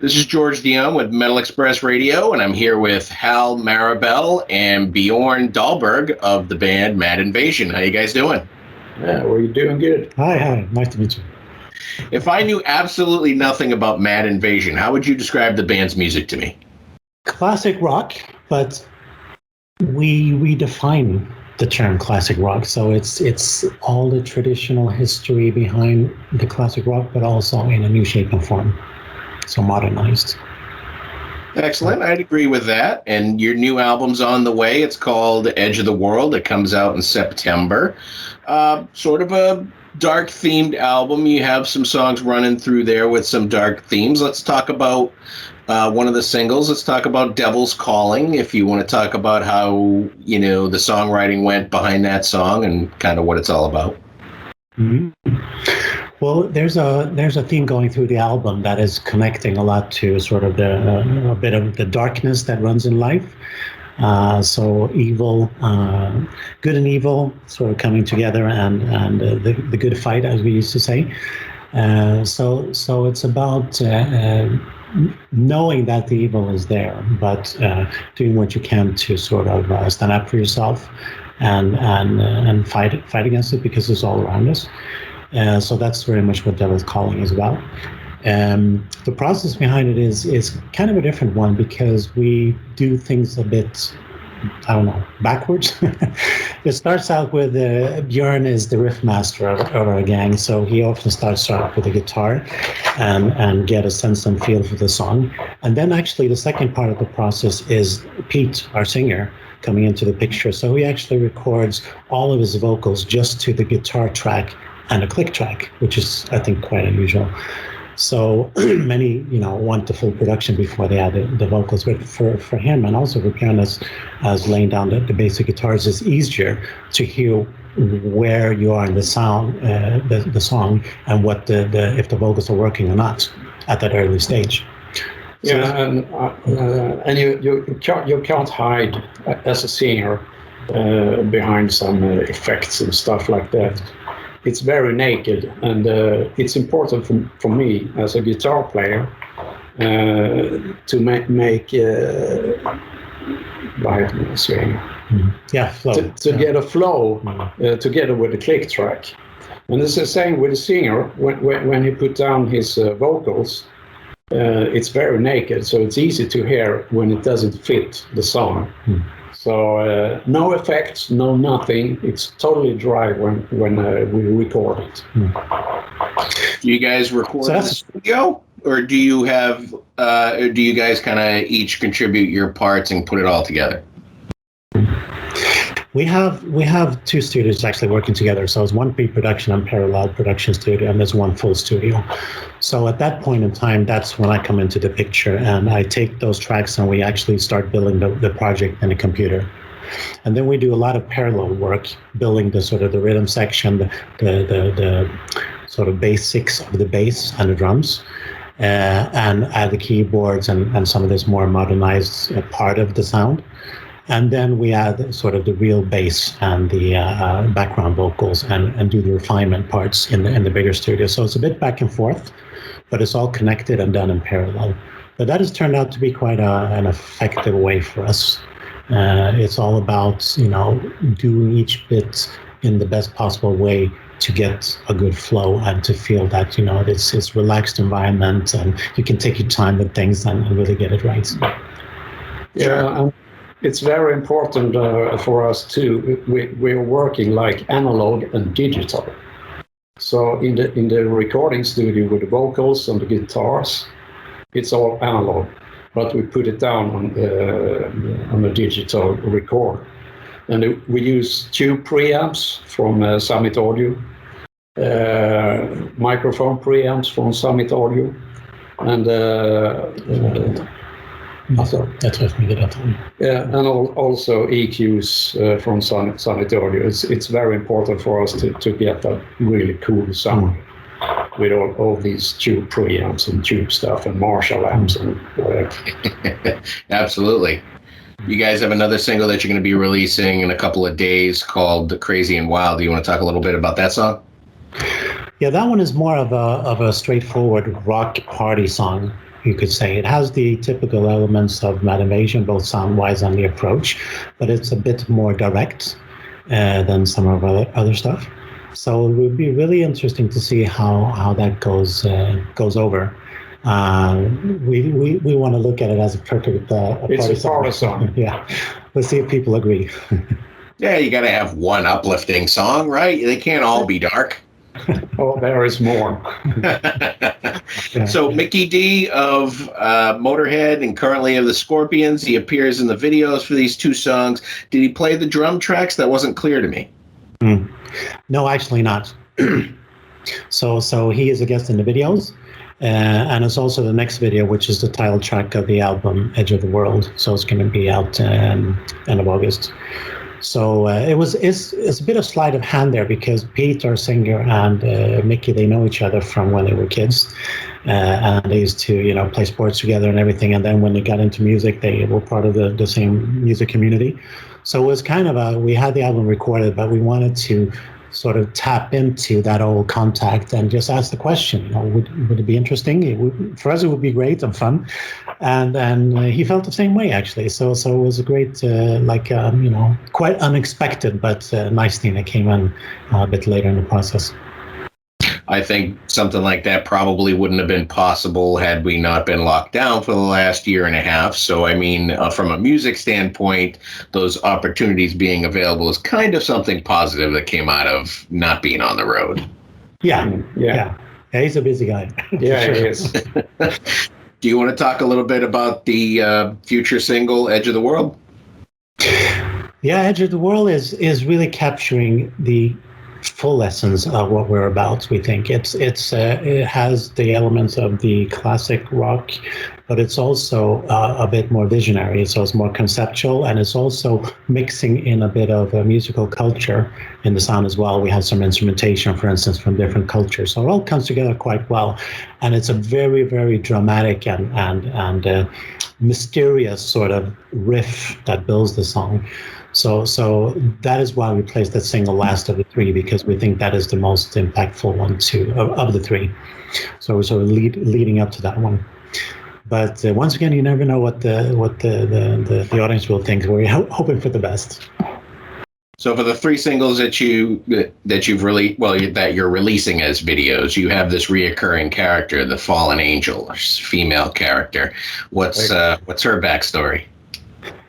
This is George Dionne with Metal Express Radio, and I'm here with Hal Marabel and Björn Dahlberg of the band Mad Invasion. How you guys doing? Yeah, we're doing good. Hi. Nice to meet you. If I knew absolutely nothing about Mad Invasion, how would you describe the band's music to me? Classic rock, but we redefine the term classic rock. So it's all the traditional history behind the classic rock, but also in a new shape and form. So modernized. Excellent. I'd agree with that. And your new album's on the way. It's called Edge of the World. It comes out in September. Sort of a dark themed album. You have some songs running through there with some dark themes. Let's talk about one of the singles. Let's talk about Devil's Calling, if you want to talk about how, the songwriting went behind that song and kind of what it's all about. Mm-hmm. Well, there's a theme going through the album that is connecting a lot to sort of a bit of the darkness that runs in life. So evil, good and evil sort of coming together and the good fight, as we used to say. So it's about knowing that the evil is there, but doing what you can to sort of stand up for yourself and fight against it, because it's all around us. So that's very much what Devil's Calling is about. The process behind it is kind of a different one, because we do things a bit, backwards. It starts out with Björn is the riff master of our gang, so he often starts out with the guitar and get a sense and feel for the song. And then actually the second part of the process is Pete, our singer, coming into the picture. So he actually records all of his vocals just to the guitar track and a click track, which is, I think, quite unusual. So many, want the full production before they add the vocals. But for him, and also for Björn, as laying down the basic guitars, it's easier to hear where you are in the sound, the song, and what if the vocals are working or not at that early stage. So and you can't hide as a singer behind some effects and stuff like that. It's very naked, and it's important for me as a guitar player to make flow. To get a flow together with the click track. And it's the same with the singer. When he put down his vocals, it's very naked, so it's easy to hear when it doesn't fit the song. So no effects, no nothing. It's totally dry when we record it. Do you guys record in the studio, or do you have? Do you guys kind of each contribute your parts and put it all together? We have two studios actually working together. So it's one pre-production and parallel production studio, and there's one full studio. So at that point in time, that's when I come into the picture, and I take those tracks and we actually start building the project in a computer. And then we do a lot of parallel work, building the sort of the rhythm section, the sort of basics of the bass and the drums, and add the keyboards and some of this more modernized part of the sound. And then we add sort of the real bass and the background vocals and do the refinement parts in the bigger studio. So it's a bit back and forth, but it's all connected and done in parallel. But that has turned out to be quite an effective way for us. It's all about, doing each bit in the best possible way to get a good flow and to feel that, it's relaxed environment and you can take your time with things and really get it right. Yeah. It's very important for us too. We're working like analog and digital. So in the recording studio with the vocals and the guitars, it's all analog, but we put it down on a digital record. And we use tube preamps from Summit Audio, microphone preamps from Summit Audio, and and also EQs from Summit Audio. It's very important for us to get that really cool sound with all these tube preamps and tube stuff and Marshall amps and whatever. Absolutely. You guys have another single that you're going to be releasing in a couple of days called Crazy and Wild. Do you want to talk a little bit about that song? Yeah, that one is more of a straightforward rock party song. you could say. It has the typical elements of Mad Invasion, both sound-wise and the approach, but it's a bit more direct than some of our other stuff. So it would be really interesting to see how that goes over. We want to look at it as a perfect it's a party song. Yeah, let's see if people agree. Yeah, you got to have one uplifting song, right? They can't all be dark. Oh, there is more. So Mikky Dee of Motörhead and currently of the Scorpions, he appears in the videos for these two songs. Did he play the drum tracks? That wasn't clear to me. No, actually not. So he is a guest in the videos, and it's also the next video, which is the title track of the album Edge of the World. So it's going to be out end of August. So it's a bit of sleight of hand there, because Pete, our singer, and Mikky, they know each other from when they were kids, and they used to play sports together and everything. And then when they got into music, they were part of the same music community. So it was kind of we had the album recorded, but we wanted to sort of tap into that old contact and just ask the question, would it be interesting? For us, it would be great and fun. And he felt the same way, actually. So it was a great, quite unexpected, but nice thing that came in a bit later in the process. I think something like that probably wouldn't have been possible had we not been locked down for the last year and a half. So, I mean, from a music standpoint, those opportunities being available is kind of something positive that came out of not being on the road. Yeah. He's a busy guy. Yeah, sure. He is. Do you want to talk a little bit about the future single, Edge of the World? Yeah, Edge of the World is really capturing the full essence of what we're about. We think it has the elements of the classic rock, but it's also a bit more visionary. So it's more conceptual, and it's also mixing in a bit of a musical culture in the sound as well. We have some instrumentation, for instance, from different cultures. So it all comes together quite well, and it's a very, very dramatic and mysterious sort of riff that builds the song. So that is why we placed that single last of the three, because we think that is the most impactful one of the three. So we're sort of leading up to that one. But once again, you never know what the audience will think. We're hoping for the best. So for the three singles that you've really that you're releasing as videos, you have this reoccurring character, the fallen angel, female character. What's her backstory?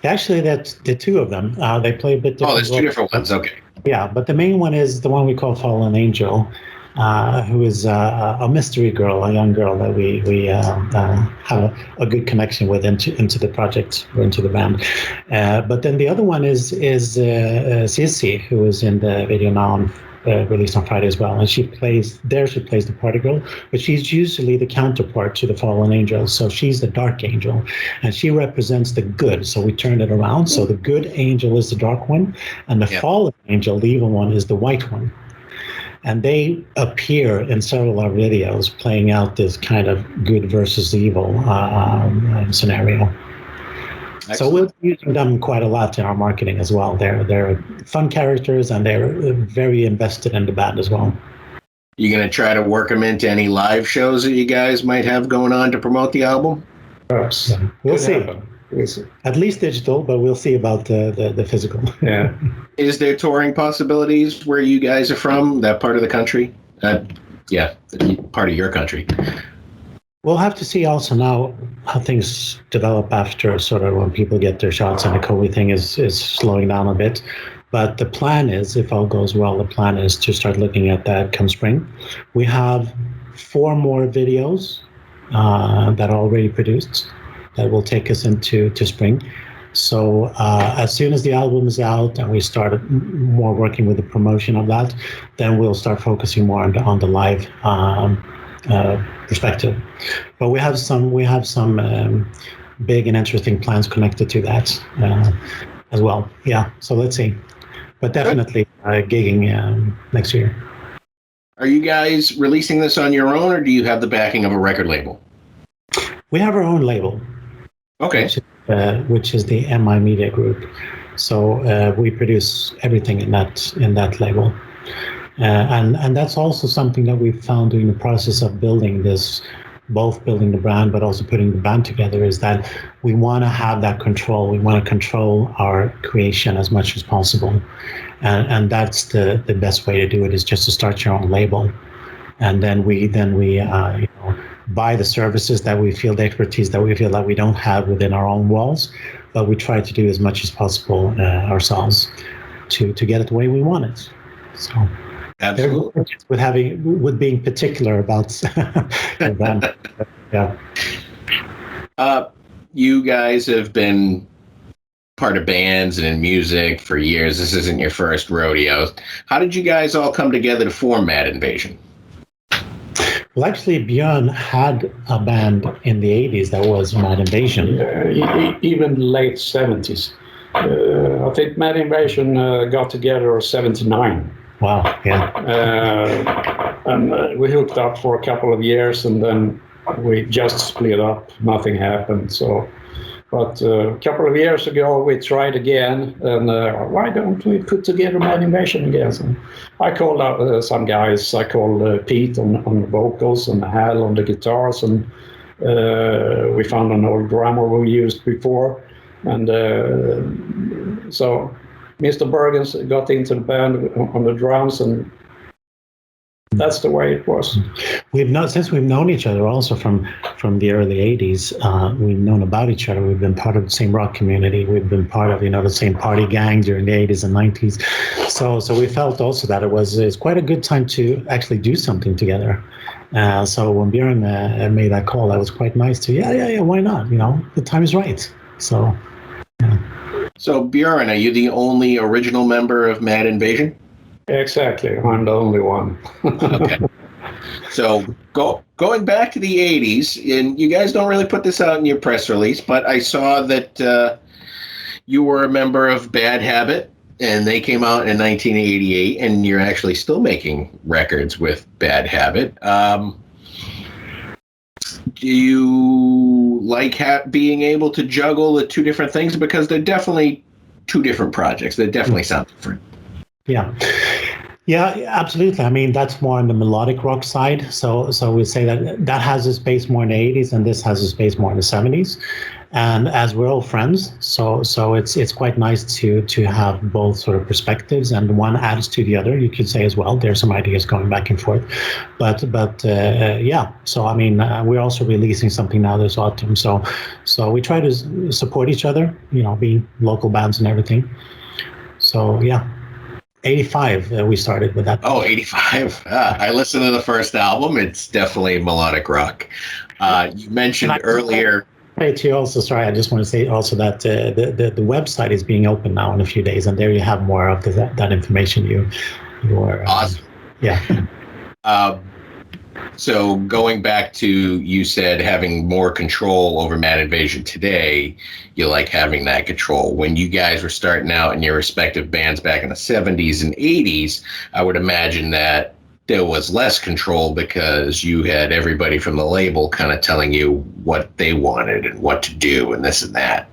Actually, that's the two of them. They play a bit different. Oh, there's two different ones. Okay. Yeah, but the main one is the one we call Fallen Angel, who is a mystery girl, a young girl that we have a good connection with into the project or into the band. But then the other one is Sissy, who is in the video now, released on Friday as well, and she plays the party girl, but she's usually the counterpart to the fallen angel. So she's the dark angel, and she represents the good. So we turned it around. So the good angel is the dark one, and the fallen angel, the evil one, is the white one. And they appear in several of our videos playing out this kind of good versus evil scenario. Excellent. So we're using them quite a lot in our marketing as well. They're fun characters, and they're very invested in the band as well. You going to try to work them into any live shows that you guys might have going on to promote the album? Perhaps. We'll see. At least digital, but we'll see about the physical. Yeah. Is there touring possibilities where you guys are from, that part of the country? Part of your country. We'll have to see also now how things develop after sort of when people get their shots and the COVID thing is slowing down a bit. But the plan is, if all goes well, the plan is to start looking at that come spring. We have 4 more videos that are already produced that will take us into spring. So as soon as the album is out and we start more working with the promotion of that, then we'll start focusing more on the live perspective. But we have some big and interesting plans connected to that as well. Yeah, so let's see. But definitely gigging next year. Are you guys releasing this on your own, or do you have the backing of a record label? We have our own label. Okay. Which is the MI Media Group. So we produce everything in that label. And that's also something that we found during the process of building this both building the brand but also putting the band together, is that we want to have that control. We want to control our creation as much as possible, and that's the best way to do it, is just to start your own label, and then we buy the services that we feel, the expertise that we feel that we don't have within our own walls, but we try to do as much as possible ourselves to get it the way we want it. So. Absolutely. With being particular about the band. Yeah. You guys have been part of bands and in music for years. This isn't your first rodeo. How did you guys all come together to form Mad Invasion? Well, actually, Björn had a band in the 80s that was Mad Invasion. Even late 70s. I think Mad Invasion got together in 79. Wow, yeah. And we hooked up for a couple of years, and then we just split up. Nothing happened. So, but a couple of years ago, we tried again, and why don't we put together Mad Invasion again? So I called out some guys. I called Pete on the vocals and Hal on the guitars, and we found an old drummer we used before, and so Mr. Bergens got into the band on the drums, and that's the way it was. Since we've known each other also from the early 80s, we've known about each other. We've been part of the same rock community. We've been part of, the same party gang during the 80s and 90s. So we felt also that it's quite a good time to actually do something together. So when Björn made that call, that was quite nice to, why not? The time is right. So, yeah. So, Björn, are you the only original member of Mad Invasion? Exactly. I'm the only one. Okay. So, going back to the 80s, and you guys don't really put this out in your press release, but I saw that you were a member of Bad Habit, and they came out in 1988, and you're actually still making records with Bad Habit. Do you like being able to juggle the two different things? Because they're definitely two different projects. They definitely sound different. Yeah, absolutely. I mean, that's more on the melodic rock side. So we say that has its base more in the 80s, and this has its base more in the 70s. And as we're all friends, so it's quite nice to have both sort of perspectives, and one adds to the other, you could say as well. There's some ideas going back and forth, but yeah. So I mean, we're also releasing something now this autumn. So we try to support each other, being local bands and everything. So yeah. 85, we started with that. Oh, 85. I listened to the first album. It's definitely melodic rock. You mentioned earlier. I just want to say also that the website is being open now in a few days, and there you have more of that information you are. Awesome. Yeah. So going back to, you said having more control over Mad Invasion today, you like having that control. When you guys were starting out in your respective bands back in the 70s and 80s, I would imagine that there was less control because you had everybody from the label kind of telling you what they wanted and what to do and this and that.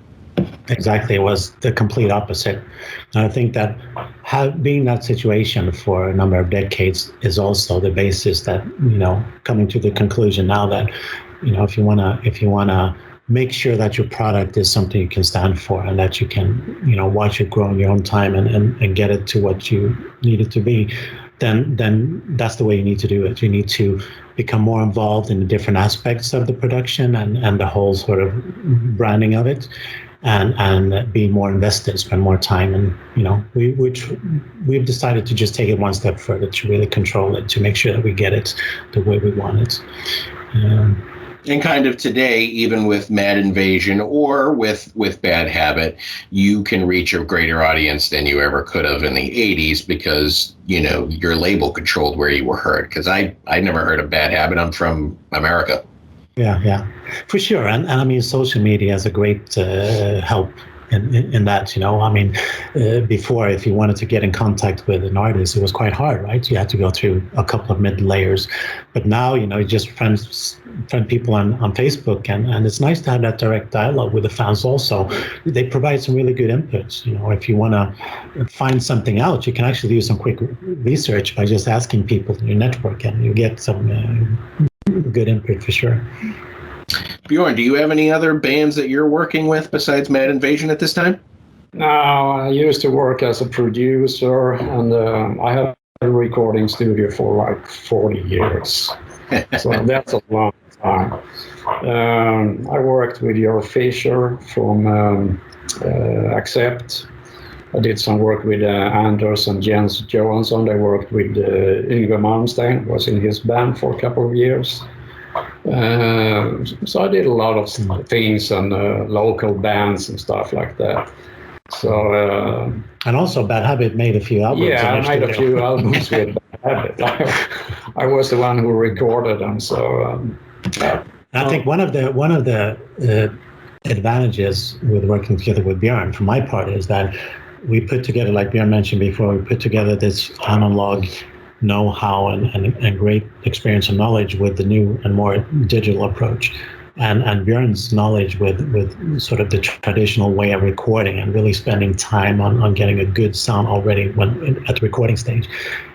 Exactly. It was the complete opposite. And I think that being that situation for a number of decades is also the basis that, coming to the conclusion now that, if you want to make sure that your product is something you can stand for, and that you can, watch it grow in your own time and get it to what you need it to be, then that's the way you need to do it. You need to become more involved in the different aspects of the production and the whole sort of branding of it, and be more invested, spend more time. And we've decided to just take it one step further, to really control it, to make sure that we get it the way we want it. And kind of today, even with Mad Invasion or with Bad Habit, you can reach a greater audience than you ever could have in the 80s because, your label controlled where you were heard. Because I never heard of Bad Habit. I'm from America. Yeah, for sure. And I mean, social media is a great help in that, I mean, before, if you wanted to get in contact with an artist, it was quite hard, right? You had to go through a couple of mid layers. But now, you just friend people on Facebook, and it's nice to have that direct dialogue with the fans also. They provide some really good inputs. If you want to find something out, you can actually do some quick research by just asking people in your network, and you get some good input for sure. Bjorn, do you have any other bands that you're working with besides Mad Invasion at this time? No, I used to work as a producer, and I had a recording studio for like 40 years. So that's a long time. I worked with Your Fisher from Accept. I did some work with Anders and Jens Johansson. They worked with Yngwie Malmsteen, was in his band for a couple of years. So I did a lot of things and local bands and stuff like that. So and also Bad Habit made a few albums. Yeah, I made a few albums with Bad Habit. I was the one who recorded them. So I think one of the advantages with working together with Björn, for my part, is that we put together, like Björn mentioned before, we put together this analog know-how and great experience and knowledge with the new and more digital approach. And Björn's knowledge with sort of the traditional way of recording and really spending time on getting a good sound already at the recording stage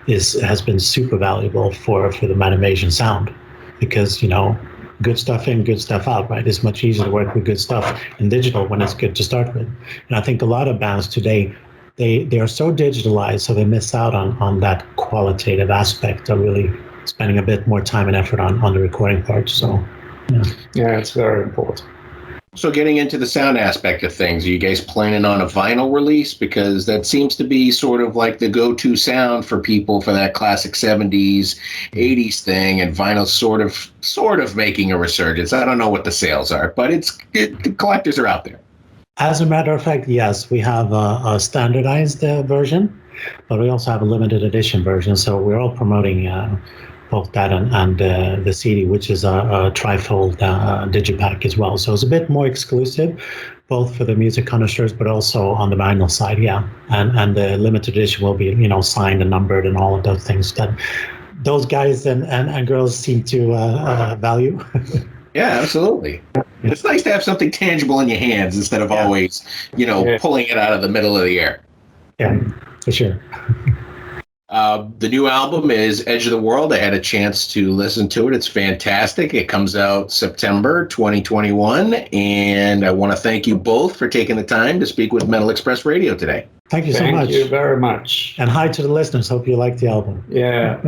has been super valuable for the Mad Invasion sound, because, you know, good stuff in, good stuff out, right? It's much easier to work with good stuff in digital when it's good to start with. And I think a lot of bands today, they are so digitalized, so they miss out on that qualitative aspect of really spending a bit more time and effort on the recording part. So yeah, it's very important. So getting into the sound aspect of things, are you guys planning on a vinyl release? Because that seems to be sort of like the go-to sound for people for that classic 70s, 80s thing, and vinyl's sort of making a resurgence. I don't know what the sales are, but the collectors are out there. As a matter of fact, yes, we have a standardized version, but we also have a limited edition version. So we're all promoting both that and the CD, which is a trifold digipack as well. So it's a bit more exclusive, both for the music connoisseurs, but also on the vinyl side, yeah. And the limited edition will be, you know, signed and numbered and all of those things that those guys and girls seem to value. Yeah, absolutely. It's nice to have something tangible in your hands instead of always, you know, pulling it out of the middle of the air. Yeah, for sure. The new album is Edge of the World. I had a chance to listen to it. It's fantastic. It comes out September 2021. And I want to thank you both for taking the time to speak with Metal Express Radio today. Thank you so much. Thank you very much. And hi to the listeners. Hope you like the album. Yeah.